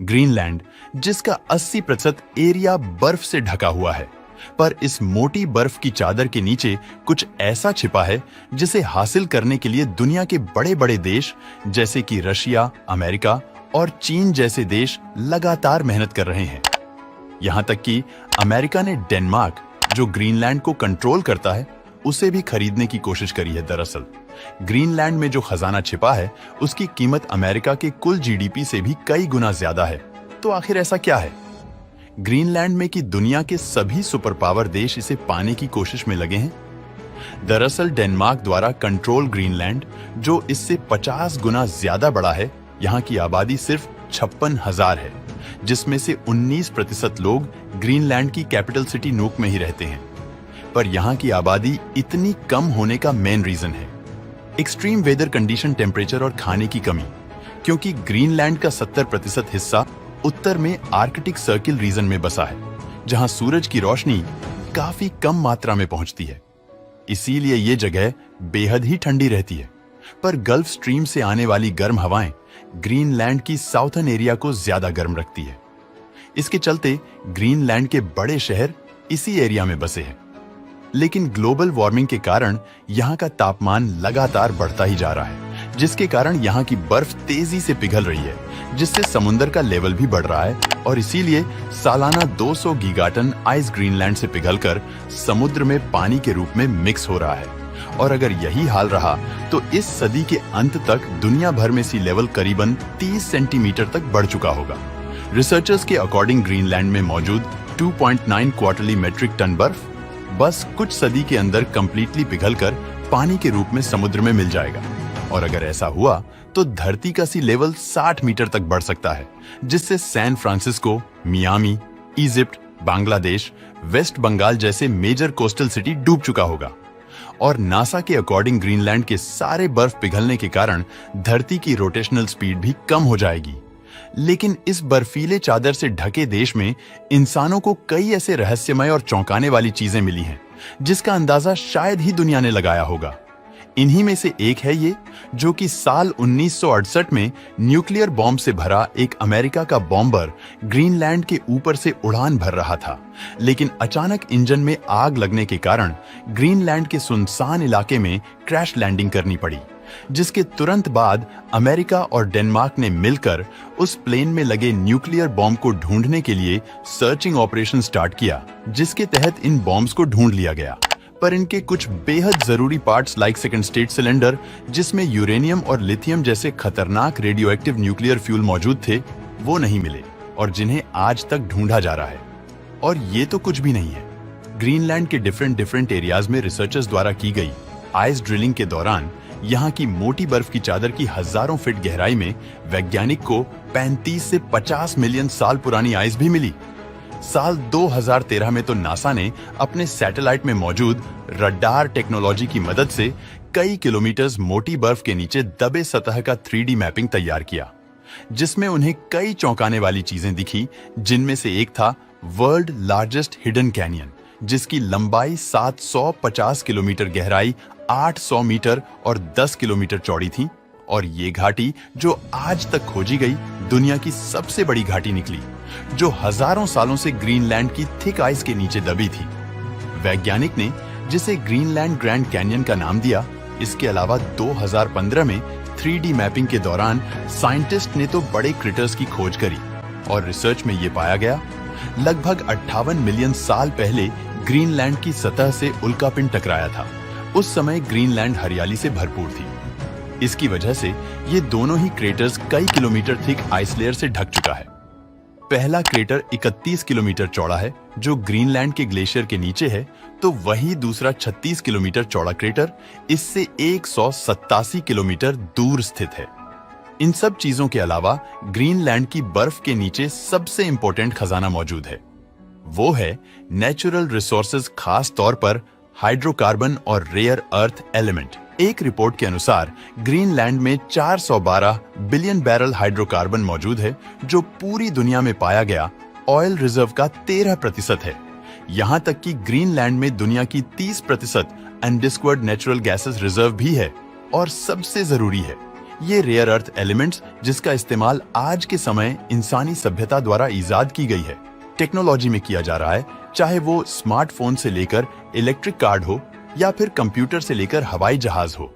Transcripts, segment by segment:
Greenland, जिसका 80% area बर्फ से ढका हुआ है, पर इस मोटी बर्फ की चादर के नीचे कुछ ऐसा छिपा है जिसे हासिल करने के लिए दुनिया के बड़े बड़े देश जैसे कि रशिया, अमेरिका और चीन जैसे देश लगातार मेहनत कर रहे हैं। यहां तक कि अमेरिका ने डेनमार्क, जो ग्रीनलैंड को कंट्रोल करता है, उसे भी खरीदने की कोशिश करी है। दरअसल ग्रीनलैंड में जो खजाना छिपा है उसकी कीमत अमेरिका के कुल जीडीपी से भी कई गुना ज्यादा है। तो आखिर ऐसा क्या है ग्रीनलैंड में कि दुनिया के सभी सुपर पावर देश इसे पाने की कोशिश में लगे हैं? दरअसल डेनमार्क द्वारा कंट्रोल ग्रीनलैंड, जो इससे 50 गुना ज्यादा बड़ा है, यहाँ की आबादी सिर्फ 56,000 है, जिसमें से 19% लोग ग्रीनलैंड की कैपिटल सिटी नूक में ही रहते हैं। पर यहाँ की आबादी इतनी कम होने का मेन रीजन है एक्सट्रीम वेदर कंडीशन, टेम्परेचर और खाने की कमी, क्योंकि ग्रीनलैंड का 70% हिस्सा उत्तर में आर्कटिक सर्किल रीजन में बसा है, जहां सूरज की रोशनी काफी कम मात्रा में पहुंचती है। इसीलिए ये जगह बेहद ही ठंडी रहती है। पर गल्फ स्ट्रीम से आने वाली गर्म हवाएं ग्रीनलैंड की साउथर्न एरिया को ज्यादा गर्म रखती है। इसके चलते ग्रीनलैंड के बड़े शहर इसी एरिया में बसे हैं। लेकिन ग्लोबल वार्मिंग के कारण यहाँ का तापमान लगातार बढ़ता ही जा रहा है, जिसके कारण यहाँ की बर्फ तेजी से पिघल रही है, जिससे समुद्र का लेवल भी बढ़ रहा है और इसीलिए सालाना 200 गीगाटन आइस ग्रीनलैंड से पिघलकर समुद्र में पानी के रूप में मिक्स हो रहा है। और अगर यही हाल रहा तो इस सदी के अंत तक दुनिया भर में सी लेवल करीबन 30 सेंटीमीटर तक बढ़ चुका होगा। रिसर्चर्स के अकॉर्डिंग ग्रीनलैंड में मौजूद 2.9 क्वार्टरली मेट्रिक टन बर्फ बस कुछ सदी के अंदर कंप्लीटली पिघलकर पानी के रूप में समुद्र में मिल जाएगा। और अगर ऐसा हुआ तो धरती का सी लेवल 60 मीटर तक बढ़ सकता है, जिससे San Francisco, Miami, Egypt, Bangladesh, West Bengal जैसे मेजर कोस्टल सिटी डूब चुका होगा। और नासा के अकॉर्डिंग ग्रीनलैंड के सारे बर्फ पिघलने के कारण धरती की रोटेशनल स्पीड भी कम हो जाएगी। लेकिन इस बर्फीले चादर से ढके देश में इंसानों को कई ऐसे रहस्यमय और चौंकाने वाली चीजें मिली हैं, जिसका अंदाजा शायद ही दुनिया ने लगाया होगा। इन्हीं में से एक है ये, जो कि साल 1968 में न्यूक्लियर बॉम्ब से भरा एक अमेरिका का बॉम्बर ग्रीनलैंड के ऊपर से उड़ान भर रहा था, लेकिन अचानक इंजन में आग लगने के कारण ग्रीनलैंड के सुनसान इलाके में क्रैश लैंडिंग करनी पड़ी, जिसके तुरंत बाद अमेरिका और डेनमार्क ने मिलकर उस प्लेन में लगे न्यूक्लियर बॉम्ब को ढूंढने के लिए सर्चिंग ऑपरेशन स्टार्ट किया, जिसके तहत इन बॉम्ब्स को ढूंढ लिया गया। पर इनके कुछ बेहद जरूरी parts like second state cylinder, जिसमें यूरेनियम और लिथियम जैसे खतरनाक रेडियोएक्टिव न्यूक्लियर फ्यूल मौजूद थे, वो नहीं मिले और जिन्हें आज तक ढूंढा जा रहा है। और ये तो कुछ भी नहीं है। ग्रीनलैंड के डिफरेंट एरियाज में रिसर्चर्स द्वारा की गई आइस ड्रिलिंग के दौरान यहाँ की मोटी बर्फ की चादर की हजारों फीट गहराई में वैज्ञानिक को 35 से 50 मिलियन साल पुरानी आइस भी मिली। साल 2013 में तो नासा ने अपने सैटेलाइट में मौजूद रडार टेक्नोलॉजी की मदद से कई किलोमीटर्स मोटी बर्फ के नीचे दबे सतह का 3D मैपिंग तैयार किया, जिसमें उन्हें कई चौंकाने वाली चीजें दिखी, जिनमें से एक था वर्ल्ड लार्जेस्ट हिडन कैनियन, जिसकी लंबाई 750 किलोमीटर, गहराई 800 मीटर और 10 किलोमीटर चौड़ी थी। और ये घाटी, जो आज तक खोजी गई दुनिया की सबसे बड़ी घाटी निकली, जो हजारों सालों से ग्रीनलैंड की थिक आइस के नीचे दबी थी। वैज्ञानिक ने जिसे ग्रीनलैंड ग्रैंड कैनियन का नाम दिया। इसके अलावा 2015 में 3D मैपिंग के दौरान साइंटिस्ट ने तो बड़े क्रिटर्स की खोज करी और रिसर्च में ये पाया गया लगभग 58 मिलियन साल पहले ग्रीनलैंड की सतह से उल्कापिंड टकराया था। उस समय ग्रीनलैंड हरियाली से भरपूर थी। इसकी वजह से ये दोनों ही क्रेटर्स कई किलोमीटर थिक आइस लेयर से ढक चुका है। पहला क्रेटर 31 किलोमीटर चौड़ा है, जो ग्रीनलैंड के ग्लेशियर के नीचे है, तो वही दूसरा 36 किलोमीटर चौड़ा क्रेटर इससे 187 किलोमीटर दूर स्थित है। इन सब चीजों के अलावा ग्रीनलैंड की बर्फ के नीचे सबसे इंपॉर्टेंट खजाना मौजूद है। वो है नेचुरल रिसोर्सेज, खास तौर पर हाइड्रोकार्बन और रेयर अर्थ एलिमेंट। एक रिपोर्ट के अनुसार ग्रीनलैंड में 412 बिलियन बैरल हाइड्रोकार्बन मौजूद है, जो पूरी दुनिया में पाया गया ऑयल रिजर्व का 13% है। यहां तक कि ग्रीनलैंड में दुनिया की 30% अनडिस्कवर्ड नेचुरल गैसेस रिजर्व भी है। और सबसे जरूरी है, ये रेयर अर्थ एलिमेंट्स जिसका इस्तेमाल आज के समय इंसानी सभ्यता द्वारा इजाद की गई है, टेक्नोलॉजी में किया जा रहा है, चाहे वो स्मार्टफोन से लेकर इलेक्ट्रिक कार्ड हो या फिर कंप्यूटर से लेकर हवाई जहाज हो।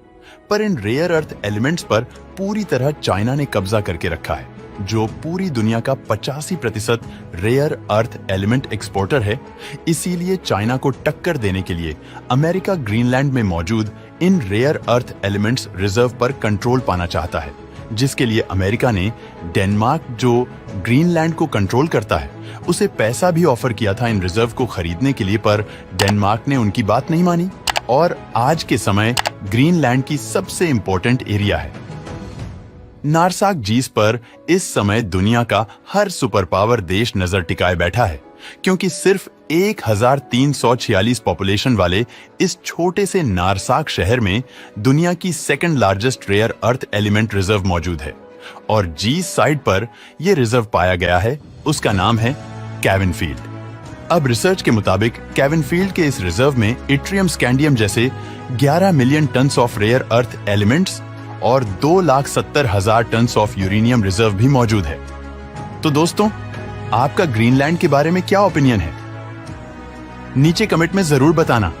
पर इन रेयर अर्थ एलिमेंट्स पर पूरी तरह चाइना ने कब्जा करके रखा है, जो पूरी दुनिया का 85% रेयर अर्थ एलिमेंट एक्सपोर्टर है। इसीलिए चाइना को टक्कर देने के लिए अमेरिका ग्रीनलैंड में मौजूद इन रेयर अर्थ एलिमेंट्स रिजर्व पर कंट्रोल पाना चाहता है, जिसके लिए अमेरिका ने डेनमार्क, जो ग्रीनलैंड को कंट्रोल करता है, उसे पैसा भी ऑफर किया था इन रिजर्व को खरीदने के लिए, पर डेनमार्क ने उनकी बात नहीं मानी और आज के समय ग्रीनलैंड की सबसे इंपॉर्टेंट एरिया है। नारसाक झील पर इस समय दुनिया का हर सुपर पावर देश नजर टिकाए बैठा है, क्योंकि सिर्फ 1346 पॉपुलेशन वाले इस छोटे से नारसाक शहर में दुनिया की second largest rare earth element reserve मौजूद है और जी साइड पर यह रिजर्व पाया गया है। उसका नाम है केविन फील्ड। अब रिसर्च के मुताबिक केविन फील्ड के इस रिजर्व में इट्रियम स्कैंडियम जैसे 11 million ton of rare earth elements और 2,70,000 टन ऑफ यूरेनियम रिजर्व भी मौजूद है। तो दोस्तों, आपका ग्रीनलैंड के बारे में क्या ओपिनियन है? नीचे कमेंट में जरूर बताना।